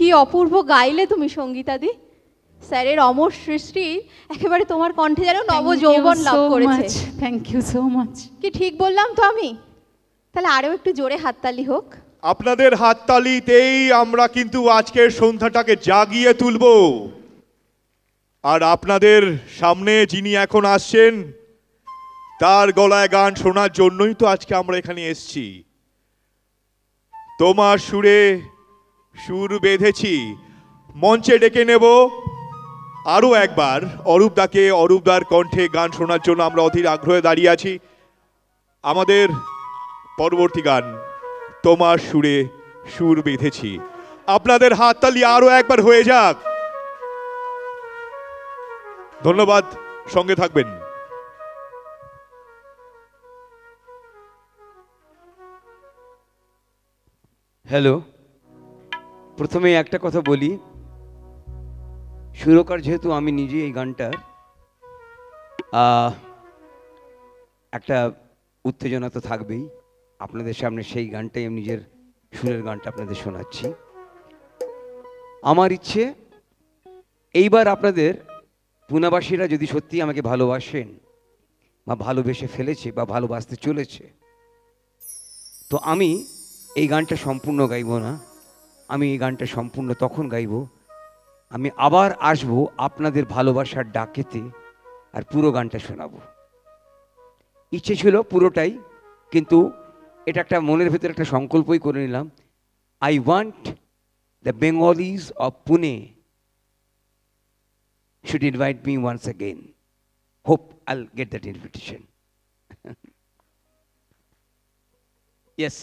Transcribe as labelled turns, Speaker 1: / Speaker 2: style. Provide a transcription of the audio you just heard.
Speaker 1: কি অপূর্ব গাইলে তুমি সঙ্গীতাদি। স্যারের অমর সৃষ্টি একেবারে তোমার কণ্ঠে যেন নবযৌবন লাভ করেছে।
Speaker 2: Thank you so much.
Speaker 1: কি ঠিক বললাম তো আমি? তাহলে আরো একটু জোরে হাততালি হোক।
Speaker 3: আপনাদের হাততালিতেই আমরা কিন্তু আজকের সন্ধ্যাটাকে জাগিয়ে তুলব। আর আপনাদের সামনে যিনি এখন আসছেন তার গলায় গান শোনার জন্যই তো আজকে আমরা এখানে এসেছি। তোমার সুরে সুর বেঁধেছি। মঞ্চে ডেকে নেব আরো একবার অরূপদাকে। অরূপদার কণ্ঠে গান শোনার জন্য আমরা অধীর আগ্রহে দাঁড়িয়ে আছি। আমাদের পরবর্তী গান তোমার সুরে সুর বেঁধেছি। আপনাদের হাততালি আরো একবার হয়ে যাক। ধন্যবাদ, সঙ্গে থাকবেন।
Speaker 4: হ্যালো, প্রথমে একটা কথা বলি, সুরকার যেহেতু আমি নিজে এই গানটার একটা উত্তেজনা তো থাকবেই। আপনাদের সামনে সেই গানটাই আমি নিজের সুরের গানটা আপনাদের শোনাচ্ছি। আমার ইচ্ছে এইবার আপনাদের পুনাবাসীরা যদি সত্যি আমাকে ভালোবাসেন বা ভালোবেসে ফেলেছে বা ভালোবাসতে চলেছে, তো আমি এই গানটা সম্পূর্ণ গাইব না। আমি এই গানটা সম্পূর্ণ তখন গাইব আমি আবার আসবো আপনাদের ভালোবাসার ডাকেতে আর পুরো গানটা শোনাবো। ইচ্ছে ছিল পুরোটাই, কিন্তু এটা একটা মনের ভেতরে একটা সংকল্পই করে নিলাম। I want the Bengalis of Pune should invite me once again. Hope I'll get that invitation. Yes.